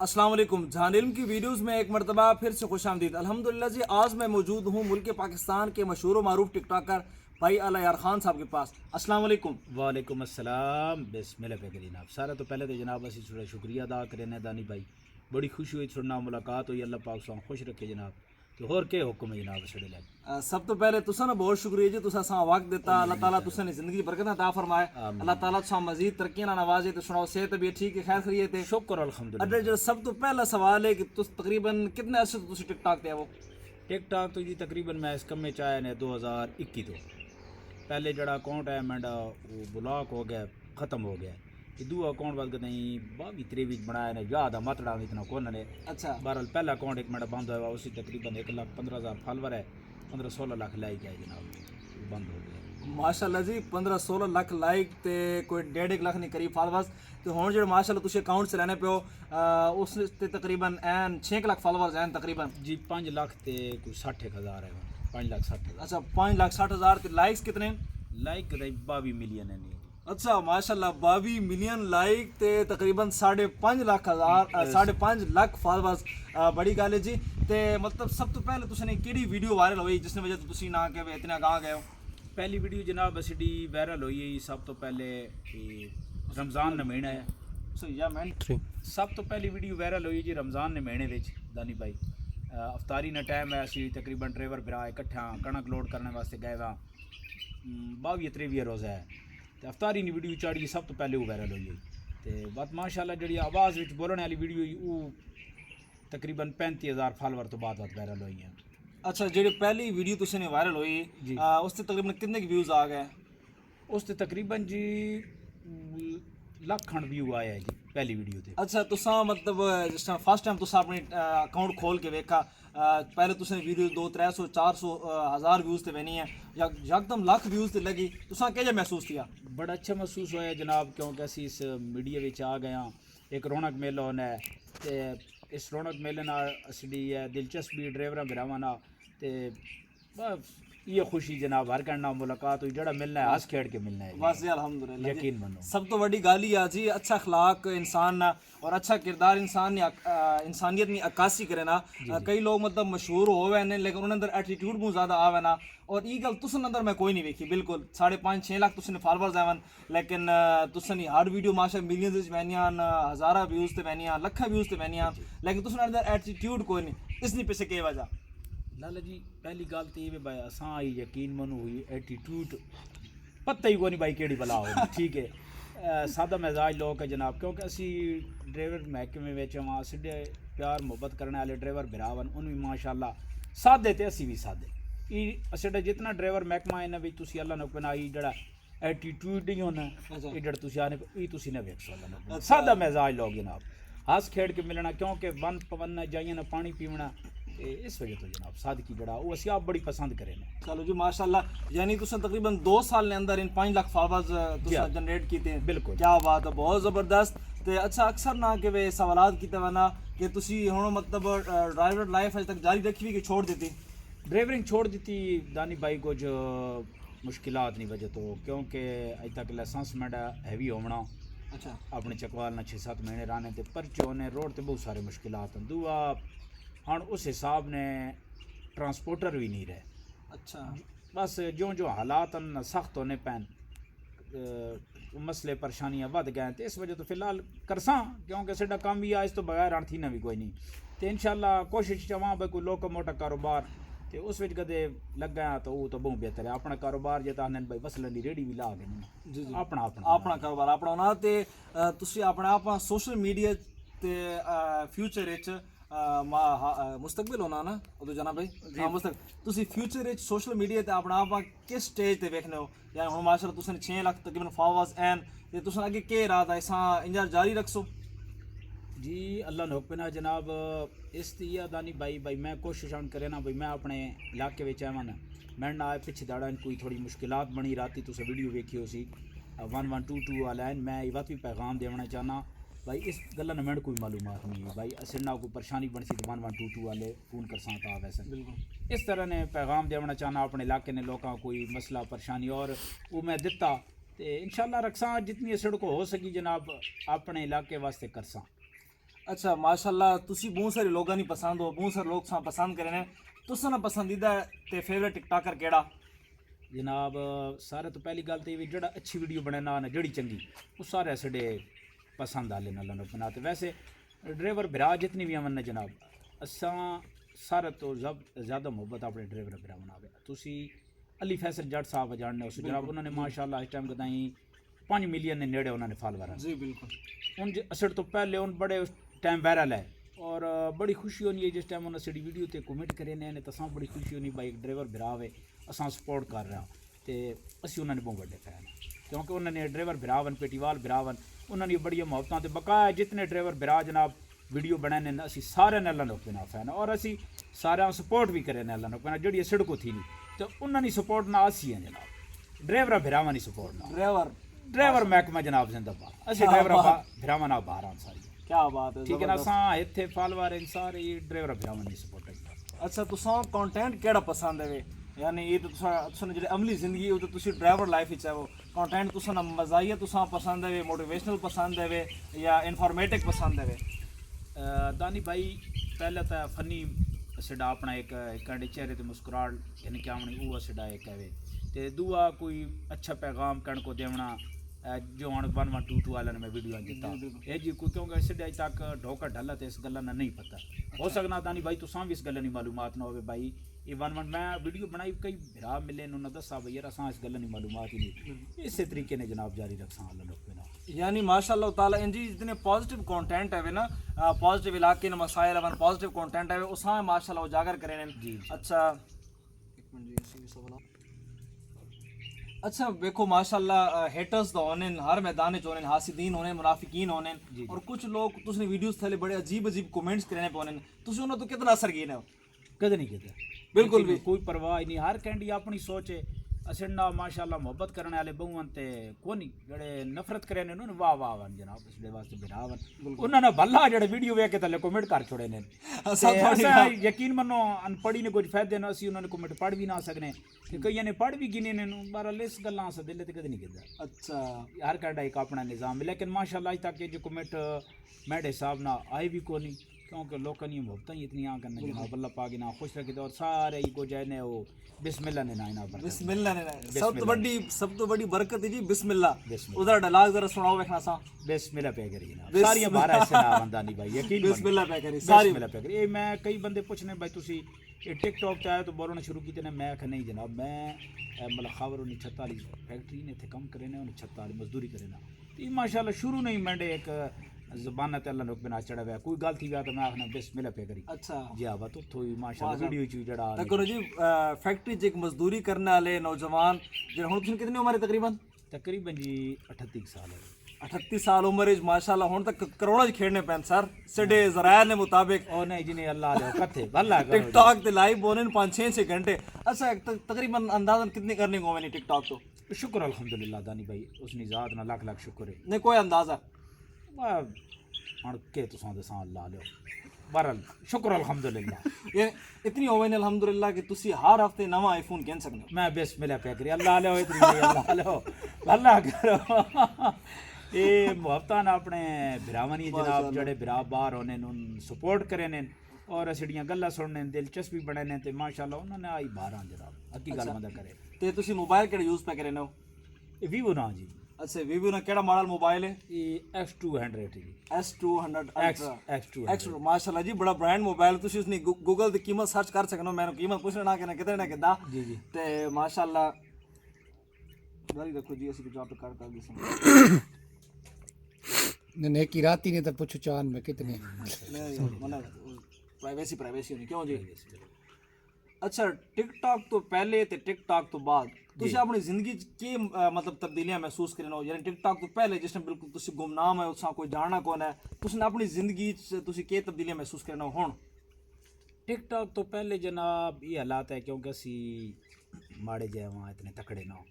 अस्सलाम वालेकुम। जहान इल्म की वीडियोज़ में एक मरतबा फिर से खुश आमदीद। अल्हम्दुलिल्लाह जी, आज मैं मौजूद हूँ मुल्क पाकिस्तान के मशहूर व मारूफ टिकटॉकर भाई अला यार खान साहब के पास। अस्सलाम वालेकुम। वालेकुम अस्सलाम। बिस्मिल्लाह पे जनाब सारा तो पहले तो जनाब असी थोड़ा शुक्रिया अदा करें दानी भाई, बड़ी खुशी हुई थोड़ा मुलाकात हुई। अल्लाह पाक सां खुश रखे जनाब। तो होर के हुक्म है जनाब साढ़े लैके? सब तो पहले तुसा ना बहुत शुक्रिया जी, तुसा सा वक्त देता। अल्लाह ताला तुसा ने ज़िंदगी बरकत अता फरमाए। अल्लाह ताला तुसा मजीद तरक्की ना नवाजे। तो सुनाओ, सेहत तबीयत ठीक है? खैर खैरियत है? शुक्र अल्हम्दुलिल्लाह। अरे जो सब तो पहला सवाल है कि तुस तकरीबन कितने अर्से तो तुसी टिकटॉक ते वो? टिकटॉक तो जी तकरीबन मैं इस कम्मे च आया ने 2021 तो पहले जड़ा अकाउंट है मेरा वो ब्लॉक हो गया, ख़त्म हो गया। ये दूआ अकाउंट बाद कहीं 22-23 बनाया ने, याद है मतड़ा इतना कौन ने। अच्छा, बहरहाल पहला अकाउंट एक मेरा बंद हुआ, उसी तकरीबन 1,15,000 फॉलोवर है, 15-16 लाख लाइक है जनाब, वो बंद हो गया। माशाल्लाह जी। 15-16 लाख लाइक ते कोई 1.5 लाख नहीं करीब फॉलोवर्स। तो हुण जो माशाल्लाह तुसी अकाउंट चलाने पे हो उस ते तकरीबन एन 6 लाख फॉलोवर्स हैं तकरीबन जी 5 लाख ते कोई 60,000 है, 5,60,000। अच्छा, 5,60,000 ते लाइक्स कितने? लाइक कदाई 22 मिलियन है नहीं। अच्छा माशाल्लाह, 22 मिलियन लाइक ते तकरीबन 5.5 लाख फॉलोवर्स। बड़ी गल है जी। ते मतलब सब तो पहले तुसने केड़ी वीडियो वायरल हुई जिसने वजह तो तुसी ना के इतने गाह गए हो? पहली वीडियो जनाब असी वायरल हुई सब तो पहले रमज़ान ने महीना है। सही है मैन। सब तो पहली वीडियो वायरल हुई जी रमज़ान ने महीने विच दानी भाई। अफतारी ने टाइम है, असी तकरीबन ड्राइवर भरा इकट्ठा कणक लोड करने वास्ते गए वा। 22-23 रोज़ा है तो अफतारी ने वीडियो चाड़ी सब तो पहले वो वायरल हुई। तो बात माशाल्लाह जी आवाज़ विच बोलने वाली वीडियो हुई वो तकरीबन 35,000 फॉलोवर तो बाद वायरल हुई है। अच्छा, जी पहली वीडियो तुसने वायरल हुई जी। उस ते तकरीबन कितने व्यूज़ आ गए? उस ते तकरीबन जी लाख खंड व्यू आया है जी पहली वीडियो ते। अच्छा, तुसा मतलब जिस टाइम फर्स्ट टाइम तुसा अपनी अकाउंट खोल के वेखा, पहले तुसने वीडियो 200-300-400 हज़ार व्यूज़ ते बनी है, यकदम लाख व्यूज़ ते लगी, तुसा केजा महसूस किया? बड़ा अच्छा महसूस होया जनाब, क्योंकि असी इस मीडिया विच आ गए हाँ। एक रौनक मेला होना है तो इस रौनक मेले नाल असली है दिलचस्पी ड्राइवरां भरावां नाल ते बस ये खुशी जनाब हर कहना मुलाकात हुई, जड़ा मिलना है हंस खेड़ के मिलना है। बस जी अल्हम्दुलिल्लाह जी। यकीन मनो सब तो बड़ी गाली आ जी, अच्छा अखलाक इंसान ना और अच्छा किरदार इंसान ने इंसानियत में अक्कासी करे ना। कई लोग मतलब मशहूर होवे ने लेकिन उन्हें अंदर एटीट्यूड बहुत ज़्यादा आवे ना, और ये गल तुसन अंदर मैं कोई नहीं वेखी बिल्कुल। 5.5-6 लाख तुसने फॉलोवर्स आवन लेकिन तुसनी हर वीडियो माशा मिलियंस बहनियां, हज़ारा व्यूज़ ते बहनियां, लखा व्यूज़ ते बहनियां, लेकिन तुसने अंदर एटीट्यूड कोई नहीं। इसनी पीछे के वजह? लाला जी पहली गल तो ये भाई असां आई यकीन मनो हुई एटीट्यूड पता ही कोई नहीं भाई केड़ी भला हो। ठीक है, सादा मिजाज लोग है जनाब, क्योंकि असी ड्राइवर महकमे में वहाँ सीधे प्यार मुहब्बत करने वाले ड्राइवर भरावन उन भी माशाल्लाह सादे ते असी भी सादे। ये जितना ड्राइवर महकमा इन्हें भी तुसी अल्लाह ने बनाई जड़ा एटीट्यूड नहीं होना ये जड़ा तुसी आने ये तुसी ना वेख सकते। सादा मिजाज लोग जनाब, हंस खेड़ के मिलना, क्योंकि वन पवन जाइए ना पानी पीवना, इस वजह तो जनाब सादगी जड़ा वो असी आप बड़ी पसंद करें। चलो जी माशाल्लाह, यानी तुसने तकरीबन 2 साल के अंदर इन 5 लाख फॉलोवर्स जनरेट किए हैं। बिल्कुल, क्या बात है, बहुत ज़बरदस्त। तो अच्छा, अक्सर ना कि वे सवालात की वना कि तुसी हुण मतलब ड्राइवर लाइफ अज तक जारी रखी हुई कि छोड़ दी? ड्राइवरिंग छोड़ दी दानी भाई को जो मुश्किलात नहीं वजह तो, क्योंकि अज तक लाइसेंस मेरा हैवी होना। अच्छा, अपने चकवाल ना 6-7 महीने रहने ते परचे होने, रोड ते बहुत सारे मुश्किलात हैं। दूआ हाँ उस हिसाब ने ट्रांसपोर्टर भी नहीं रहे। अच्छा, बस जो जो हालात न सख्त होने पैन मसले परेशानियाँ बढ़ गए तो इस वजह तो फिलहाल करसा, क्योंकि साडा काम भी आज तो बगैर आन थी ना भी कोई नहीं। तो इंशाल्लाह कोशिश चवां भाई कोई लोक मोटा कारोबार तो उस विच कदे लग गया तो वो तो बहुत बेहतर है। अपना कारोबार जे ताने भाई वसलन की रेडी भी ला देनी जी जी, अपना अपना अपना कारोबार अपना होना। ते तुसी अपने आप सोशल मीडिया ते फ्यूचर विच मुस्तकबिल होना ना उदो जाना भाई। हाँ मुस्तकबिल तुसी फ्यूचर विच सोशल मीडिया ते अपना आप किस स्टेज ते वेखने हो? यानी हुण माशाल्लाह तुसने 6 लाख तकरीबन फॉलोवर्स हैं ते तुसन अगे के इरादा है? इसा इंजा जारी रखसो? जी अल्लाह ने हुक्म है जनाब, इस तिया दानी भाई मैं कोशिश करे ना भाई मैं अपने इलाके में आवा ना, मैं ना पिछे दाड़ा कोई थोड़ी मुश्किलात बनी राती तुस वीडियो वेखी हो सी 1122 वाला है। मैं ये बात भी पैगाम देना चाहना भाई इस गल्ला ने मैंने कोई मालूमात नहीं है भाई अस ना कोई परेशानी बन सी तो 1122 वाले फ़ोन कर सकता वैसे बिल्कुल इस तरह ने पैगाम देना चाहना अपने इलाके ने लोगों कोई मसला परेशानी और वो मैं दिता तो इंशाल्लाह रखसा जितनी सड़कों हो सकी जनाब अपने इलाके वास्ते करसा। अच्छा माशाल्लाह तुसी बहुत सारे लोगों नहीं पसंद हो, बहुत सारे लोग सा पसंद करे ने। तुसा ना पसंदीदा ते फेवरेट टिकटॉकर केड़ा? जनाब सारे तो पहली गल तो ये जेड़ा अच्छी वीडियो बनाना ना जेड़ी चंगी वो सारे साढ़े पसंद आले ना लनो बना। तो वैसे ड्राइवर भरा जितनी भी अमन ने जनाब असा सारे तो ज़्यादा मुहब्बत अपने ड्राइवर भरा बना तुसी अली फैसल जट साहब जानने उस जनाब उन्होंने माशाल्लाह इस टाइम कदाई 5 मिलियन ने नेड़े उन्होंने फॉलोवर जी बिल्कुल। उन असर तो पहले उन बड़े उस टाइम वायरल है और बड़ी खुशी होनी है जिस टाइम उन्हें साड़ी वीडियो ते कमेंट करे ने तो असां बड़ी खुशी होनी भाई एक ड्राइवर भरा वे असां सपोर्ट कर रहे हैं तो असी उन्होंने बहुत बड़े फैन हैं क्योंकि उन्होंने ड्राइवर भरावन पेटीवाल भरावन उन्होंने बड़िया मुहब्बतां ते बकाया जितने ड्राइवर भरा जनाब वीडियो बनाने असी सारे ने अल्लाह नुकना फैन और असी सारे सपोर्ट भी करे ने अल्लाह नुकना जी सड़कों थी नहीं तो उन्होंने सपोर्ट ना असी हैं जनाब ड्राइवर भरावा नहीं सपोर्ट ना ड्राइवर महकमा जनाब जिंदाबाद असि ड्राइवर भरावा ना बाहर आन सारी क्या बात है ठीक है ना असां इत्थे फॉलोवर इन सारे ड्राइवर भरावा नहीं सपोर्ट करता। अच्छा तुसा कंटेंट केड़ा पसंद है यानी ये तो तुसा जेह्ड़ी अमली जिंदगी है वो तो तुसी ड्राइवर लाइफ विच है वो कंटेंट तुसा ना मज़ाहिया तुसा पसंद है मोटिवेशनल पसंद है या इन्फॉर्मेटिव पसंद है? दानी भाई पहले तो फनी साडा अपना एक कंडे चेहरे ते मुस्कुराहट यानी क्या हमने वो साडा एक है ते दूआ कोई अच्छा पैगाम कण को देवना जो हूँ 1122 वाले ने मैं वीडियो दिता ये जी कोई क्योंकि इस अज तक ढोका ढला तो इस गल ना नहीं पता हो सकना दानी भाई तुसा भी इस गल नहीं मालूमात ना हो भाई ये 11 मैं वीडियो बनाई कई भरा मिले उन्होंने दसा भाई यार असा इस गल नहीं मालूमात ही नहीं इस तरीके ने जनाब जारी रखसा अल्लाह यानी माशाल्लाह ताला इंजी जितने पॉजिटिव कंटेंट है ना पॉजिटिव इलाके ने मसाइल है पॉजिटिव कंटेंट है उसा माशाल्लाह उजागर करे जी। अच्छा एक मिनट अच्छा देखो माशाल्लाह हेटर्स तो होने हर मैदान में होने हासिदीन होने मुनाफिकीन होने और कुछ लोग तुसने वीडियोस थले बड़े अजीब अजीब कमेंट्स करने पे तुसी उन्हें तो कितना असर कीने हो? कदे नहीं किया बिल्कुल भी कोई परवाह नहीं हर कैंडी अपनी सोच है असंडा माशाल्लाह मोहब्बत करने वाले बहुवन ते कोनी जड़े नफरत करे ने उन्होंने वाह वाह वन जनाब इसके वास्ते बिरावन उन्होंने भला जड़े वीडियो वेख के तले कमेंट कर छोड़े ने यकीन मनो अनपढ़ी ने कुछ फायदे ना असी उन्होंने कमेंट पढ़ भी ना सकने कई ने पढ़ भी गिने ने बहरहाल इस गल्लां अस दिल ते कदे नहीं कीता। अच्छा हर कैंडा एक अपना निज़ाम है लेकिन माशाल्लाह अज तक जो कमेंट मेरे हिसाब ना आए भी कोनी क्योंकि लोगों की मुहब्बत ही इतनी करना जनाब अल्लाह पाक ना खुश रखे और सारे ही को जाए ने वो बिस्मिल्लाह ने ना बिस्मिल्लाह ने सब तो बड़ी बरकत है जी बिस्मिल्लाह उधर डायलॉग जरा सुनाओ देखना सा बिस्मिल्लाह पे करी ना सारी बारह ऐसे ना बंदा नहीं भाई यकीन बिस्मिल्लाह पे करी सारी बिस्मिल्लाह पे करी ये मैं कई बंदे पूछने भाई तुसी ये टिकटॉक च आए तो बोलना शुरू कीते ने मैं आखा नहीं जनाब मैं मतलब खबर उन्हें छत्ता वाली फैक्ट्री ने थे कम करे ने उन्हें छत्ता वाली मजदूरी करे ना तो माशाल्लाह शुरू नहीं मैंने एक ज़बान ते अल्लाह नुक बिना चढ़ा हुआ कोई गल थी व्या तो मैं आखना बिस्मिल्लाह पे करी। अच्छा जी हाँ तो थोड़ी माशाल्लाह वीडियो च जड़ा करो जी फैक्ट्री च एक मजदूरी करने वाले नौजवान जो हुन तुम कितनी उम्र है तकरीबन जी 38 साल है 38 साल उम्र माशाल्लाह हुन तक करोड़ों च खेड़ने पैन सर सडे ज़राया ने मुताबिक ओ नहीं जी नहीं अल्लाह दे कथे भला टिकटॉक ते लाइव बोने 5-6 घंटे। अच्छा तकरीबन अंदाजन कितनी करने को मैंने टिकटॉक तो शुक्र अल्हम्दुलिल्लाह दानी भाई उसनी ज़ात ना लाख लाख शुक्र है नहीं कोई अंदाजा हूँ के तुसां दसां अल्लाह लो बहरहाल शुक्र अल्हम्दुलिल्लाह ये इतनी होवे ने अल्हम्दुलिल्लाह कि तुसी हर हफ्ते नवा आईफोन कह सकते हो। मैं बिस्मिल्लाह पे करी अल्लाह लो इतनी अल्लाह लो भला करो ये मुहब्बतां ना अपने भरावां दी जनाब जड़े भरा बाहर होने उन सपोर्ट करे ने और असड़ियां गल्लां सुनने दिलचस्पी बने ने ते माशाल्लाह उन्होंने आई बाहर जनाब हकी गल बंदा करे ते तुसी मोबाइल केड़ा यूज पे करे नो? वीवो ना जी। अच्छा वीवो ना केड़ा मॉडल मोबाइल है? ये X200 जी S200 X200 माशाल्लाह जी बड़ा ब्रांड मोबाइल तुसी उसने गूगल दी कीमत सर्च कर सकनो मैंने कीमत पूछना ना कि कितने ना किदा जी जी ते माशाल्लाह जारी रखो जी असि जवाब कर दिस ने की राती ने तो पूछो चांद में कितने मतलब प्राइवेसी होनी क्यों जी। अच्छा टिकटॉक तो पहले ते टिकटॉक तो बाद तुसी अपनी जिंदगी च के मतलब तब्दीलियां महसूस करने हो यानी टिकटॉक तो पहले जिसने बिल्कुल तुसी गुमनाम है उसका कोई जानना कौन है तुसने अपनी जिंदगी च तुसी के तब्दीलियां महसूस करने हो हुन? टिकटॉक तो पहले जनाब ये हालात है क्योंकि असी माड़े जाए वहाँ इतने तकड़े ना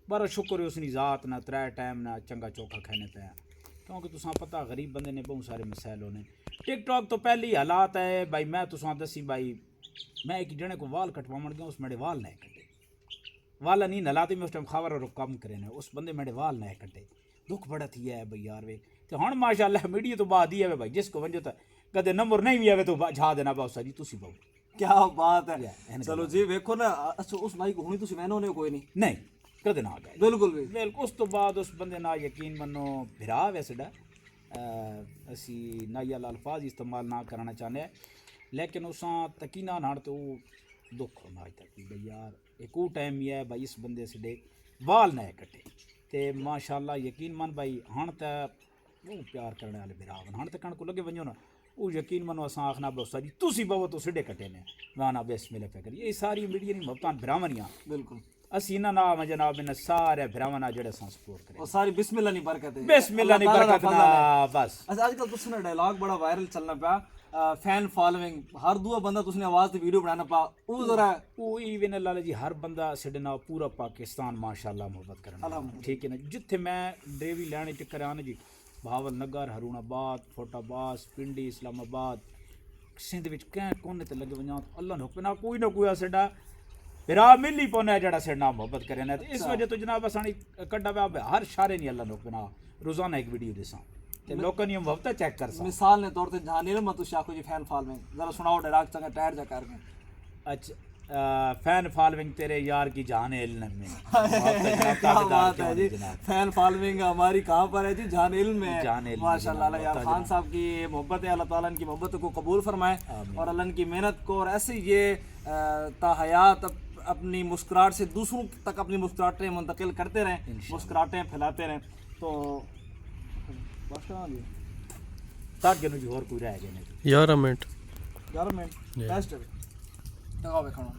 बड़ा शुक्र है उसनी ज़ात ना 3 टाइम ना चंगा चौखा खाने पे क्योंकि तुसा पता गरीब बंदे ने बहुत सारे मसैल होने। टिकटॉक तो पहले ही हालात है भाई मैं तुसा दसी भाई मैं एक जने को वाल कटवावन गया उस मेरे वाल नहीं कटे वाल नहीं नलाते में उस टाइम खबर और कम करे ने उस बंदे मेरे वाल नहीं कटे दुख बड़ा थी है भाई यार वे तो हुण माशाअल्लाह मीडिया तो बाद ही आवे भाई जिसको वंजो तो कदे नंबर नहीं भी आवे तो झा देना बाउसा जी तुसी बहु क्या बात है Yeah, चलो जी वेखो ना अच्छा उस भाई को हुणी तुसी मैंने होने कोई नहीं नहीं कदे ना गए बिल्कुल भी बिल्कुल उस तो बाद उस बंदे ना यकीन मनो भिरा वैसे डा असी नाया अल्फाज इस्तेमाल ना करना चाहने लेकिन उसा तकीना नाड़ तो दुख होना अज तक भाई यार एक वो टाइम ही है भाई इस बंदे से डे वाल नए कटे ते माशाअल्लाह यकीन मन भाई हण तो वो प्यार करने वाले भिरा हण तो कण को लगे वञो ना वो यकीन मनो असां आखना बसा जी तुसी बवो तो सिडे कटे ने गाना बेस मिले पे करिए ये सारी मीडिया नी मोहब्बतां भिरावनियां बिल्कुल असी इन्हां नाम जनाब इन सारे भिरावां जेड़े असां सपोर्ट करें और सारी बिस्मिल्लाह नी बरकत है बिस्मिल्लाह नी अल्लाह ताला बरकत दा ना फजल है। बस अच्छा आजकल तुस ना डायलॉग बड़ा वायरल चलना पाया फैन फॉलोइंग हर दूआ बंदा तुसने आवाज ते वीडियो बनाना पा वो जरा वो इवन लाला जी हर बंदा सिडे नाल पूरा पाकिस्तान माशाअल्लाह मोहब्बत करना अल्हम्दुलिल्लाह। ठीक है ना जिथे मैं ड्रेवी लैने चक्कर आने जी भावल नगर हरूणाबाद फोटाबाद पिंडी इस्लामाबाद सिंध विच कैं कोने ते लगे वञा अल्लाह ने हुक्म ना कोई साडा भिरा मिल ही पौना जेड़ा सिर नाल मोहब्बत करे ना इस वजह तो जनाब असानी कड्डा पिया हर शारे नहीं अल्लाह ने हुक्म ना रोजाना एक वीडियो देसां ते लोकां दी मोहब्बत चेक कर सा मिसाल ने तौर ते जानिल मत शाखो जी फैन फॉलोइंग जरा सुनाओ डायलॉग चंगा टायर जा करके अच्छा फैन फॉलोइंग तेरे यार की जान है इल्म में क्या बात है जी फैन फॉलोइंग हमारी कहाँ पर है जी जान इल्म में जान है इल्म में माशाल्लाह जनाब, यार होता खान जनाब। साहब की ये मोहब्बत है अल्लाह ताला इनकी मोहब्बत को कबूल फरमाए और अल्लाह इनकी मेहनत को और ऐसे ये ताहयात अपनी मुस्कुराहट से दूसरों तक अपनी मुस्कुराहटें मुंतकिल करते रहें मुस्कुराहटें फैलाते रहें तो ताकि नु जी और कोई रह गए नहीं 11 मिनट 11 मिनट बेस्ट है टका खाना